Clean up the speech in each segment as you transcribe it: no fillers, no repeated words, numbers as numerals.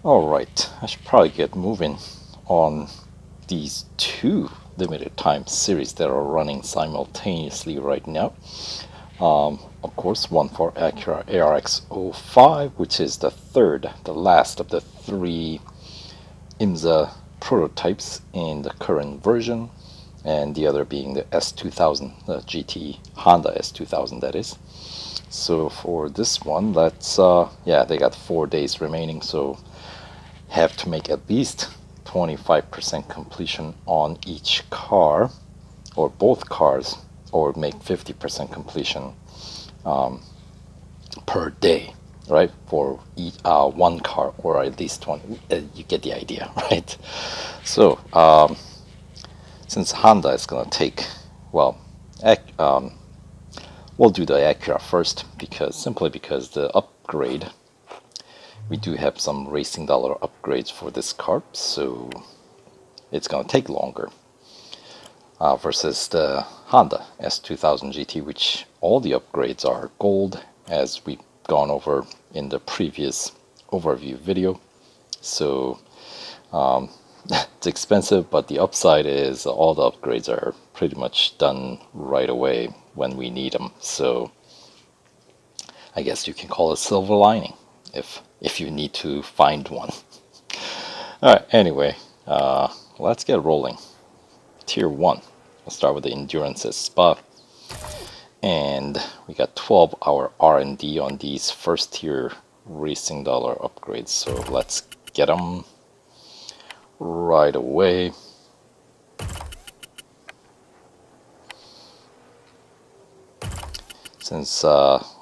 Alright, I should probably get moving on these two limited time series that are running simultaneously right now. Of course, one for Acura ARX-05, which is the last of the three IMSA prototypes in the current version, and the other being the S2000, the GT Honda S2000, that is. So for this one, they got 4 days remaining, so have to make at least 25% completion on each car, or both cars, or make 50% completion per day, right? For each, one car, or at least one. You get the idea, right? So since Honda is gonna take, well, we'll do the Acura first, simply because the upgrade, we do have some racing dollar upgrades for this car, so it's gonna take longer versus the Honda S2000 GT, which all the upgrades are gold, as we've gone over in the previous overview video. So it's expensive, but the upside is all the upgrades are pretty much done right away when we need them. So I guess you can call it silver lining if you need to find one. Alright, anyway, let's get rolling. Tier 1. We'll start with the endurance at Spa. And we got 12-hour R&D on these first tier racing dollar upgrades. So let's get them right away. Since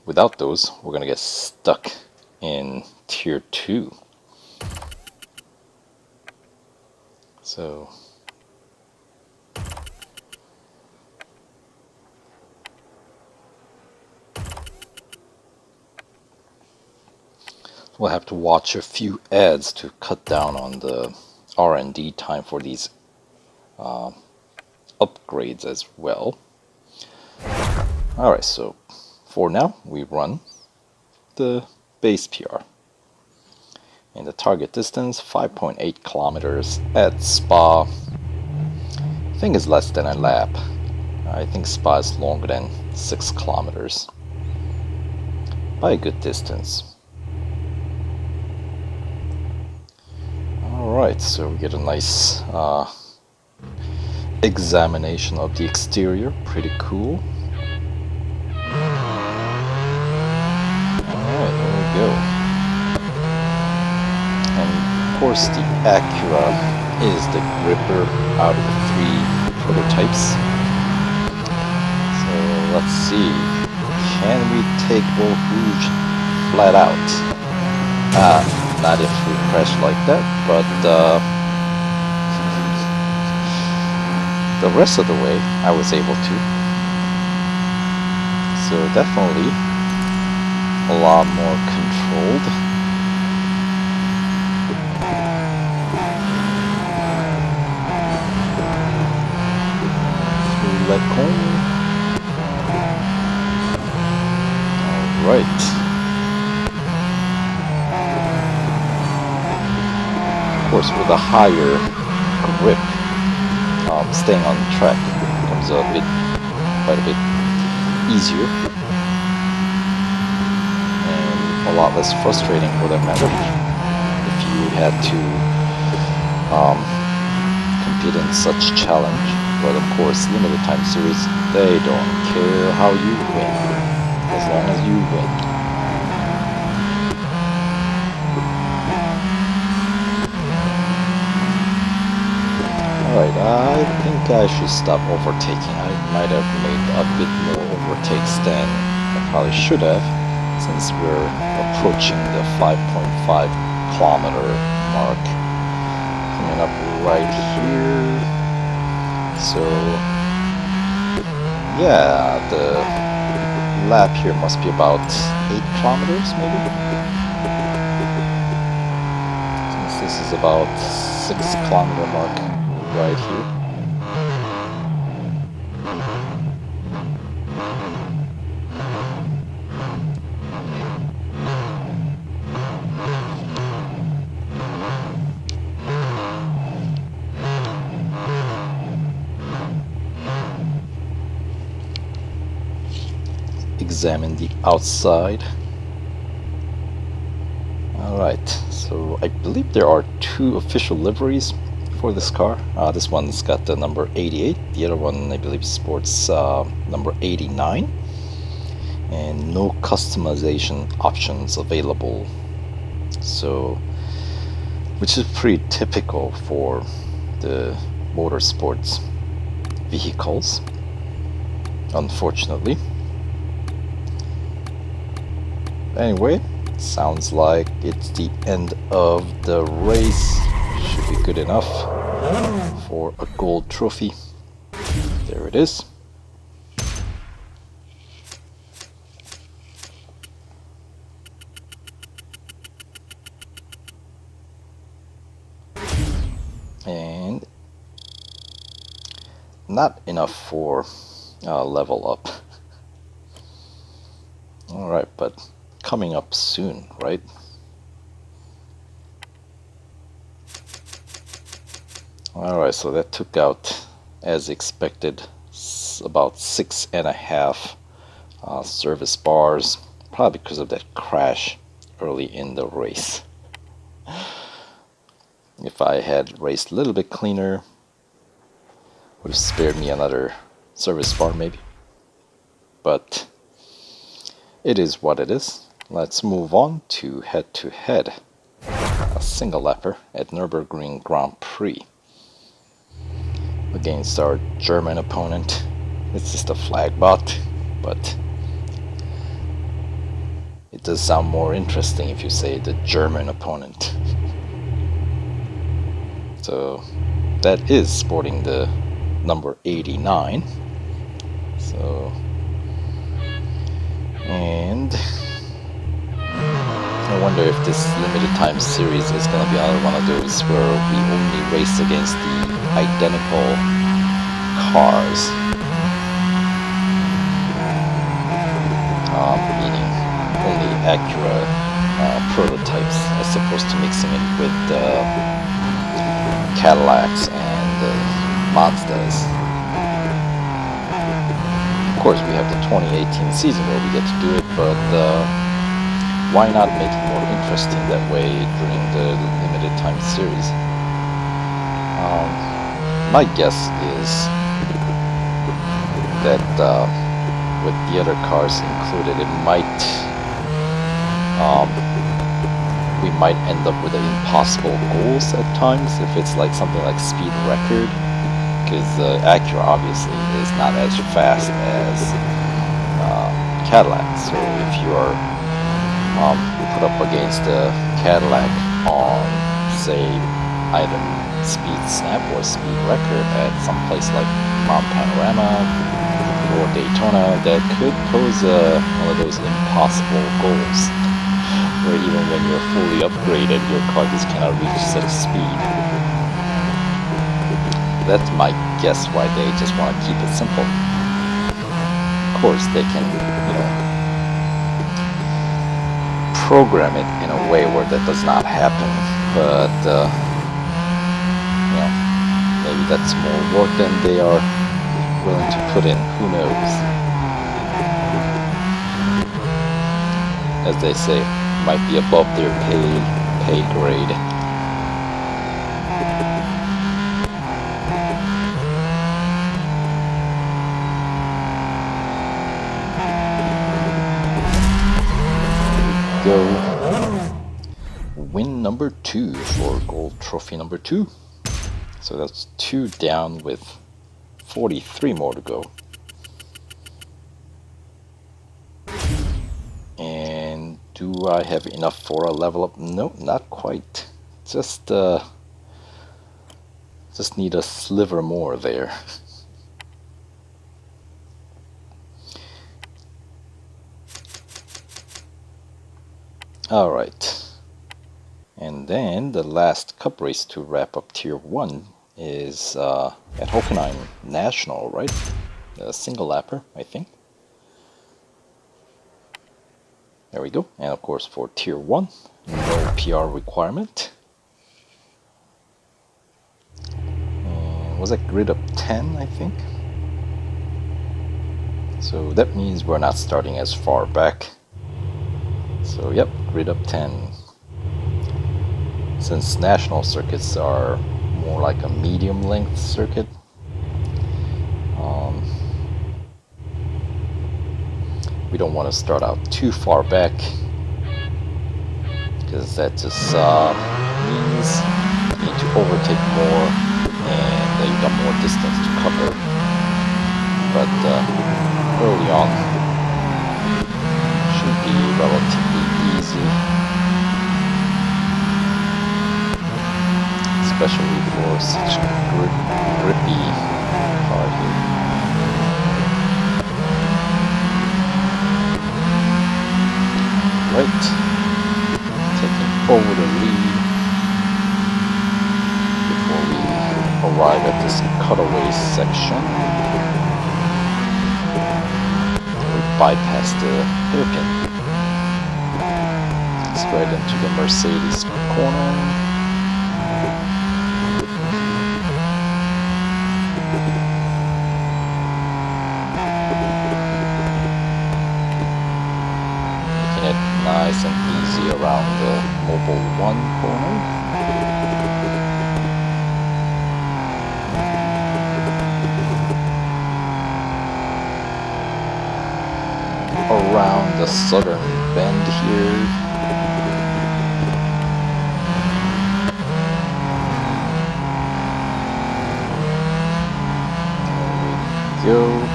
without those, we're going to get stuck in tier 2. So we'll have to watch a few ads to cut down on the R&D time for these upgrades as well. Alright, so for now we run the base PR. And the target distance, 5.8 kilometers at Spa. I think it's less than a lap. I think Spa is longer than 6 kilometers. By a good distance. Alright, so we get a nice examination of the exterior. Pretty cool. Alright, there we go. And of course the Acura is the gripper out of the 3 prototypes. So let's see. Can we take Eau Rouge flat out? Not if we crash like that, but the rest of the way I was able to. So definitely a lot more controlled. Through Le Con. Alright. Of course, with a higher grip, staying on the track becomes quite a bit easier. A lot less frustrating for that matter if you had to compete in such challenge. But of course, limited time series, they don't care how you win, as long as you win. Alright, I think I should stop overtaking. I might have made a bit more overtakes than I probably should have, since we're approaching the 5.5 kilometer mark, coming up right here. So yeah, the lap here must be about 8 kilometers maybe, since this is about 6 kilometer mark right here. examine the outside. Alright, so I believe there are two official liveries for this car. This one's got the number 88, the other one I believe sports number 89, and no customization options available, so which is pretty typical for the motorsports vehicles, unfortunately. Anyway, sounds like it's the end of the race. Should be good enough for a gold trophy. There it is. And not enough for level up. Alright, but coming up soon, right? Alright, so that took out, as expected, about 6.5 service bars, probably because of that crash early in the race. If I had raced a little bit cleaner, would have spared me another service bar maybe. But it is what it is. Let's move on to head-to-head. A single lapper at Nurburgring Grand Prix against our German opponent. It's just a flag bot, but it does sound more interesting if you say the German opponent. So that is sporting the number 89. So, and I wonder if this limited time series is going to be another one of those where we only race against the identical cars, meaning only Acura prototypes as opposed to mixing it with Cadillacs and Mazdas. Of course, we have the 2018 season where we get to do it, but why not make it more interesting that way during the limited time series? My guess is that with the other cars included, it might we might end up with impossible goals at times if it's like something like speed record, because Acura obviously is not as fast as Cadillac. So if you are put up against a Cadillac on, say, either speed snap or speed record at some place like Mount Panorama or Daytona, that could pose one of those impossible goals where even when you're fully upgraded, your car just cannot reach set speed. That's my guess why they just want to keep it simple. Of course, they can, program it in a way where that does not happen, but maybe that's more work than they are willing to put in. Who knows? As they say, might be above their pay grade. Go. Win number 2 for gold trophy number 2. So that's 2 down with 43 more to go. And do I have enough for a level up? No, not quite. Just need a sliver more there. Alright, and then the last cup race to wrap up tier 1 is at Hockenheim National, right? A single lapper, I think. There we go. And of course for tier 1, no PR requirement. And was that grid up 10, I think? So that means we're not starting as far back. So yep, grid up 10. Since national circuits are more like a medium length circuit, we don't want to start out too far back, because that just means you need to overtake more and you got more distance to cover. But early on should be relatively easy, especially for such a grippy car here. Right, taking over the lead before we arrive at this cutaway section. We bypass the hairpin. Straight into the Mercedes corner. Nice and easy around the Mobile 1 corner. Around the southern bend here. There we go.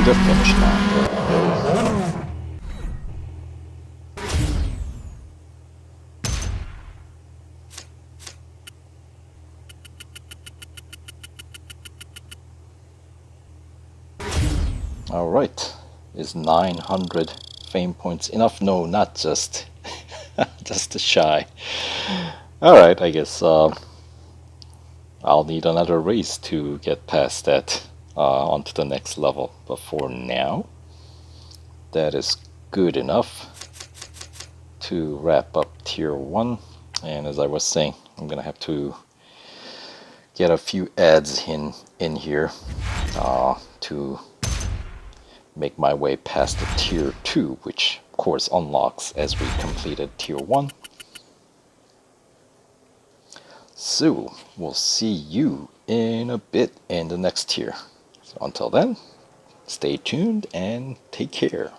The finish line. There we go. All right. Is 900 fame points enough? No, not just just shy. All right. I guess I'll need another race to get past that. Onto the next level, but for now that is good enough to wrap up tier 1. And as I was saying, I'm gonna have to get a few ads in here to make my way past the tier 2, which of course unlocks as we completed tier 1. So we'll see you in a bit in the next tier. So until then, stay tuned and take care.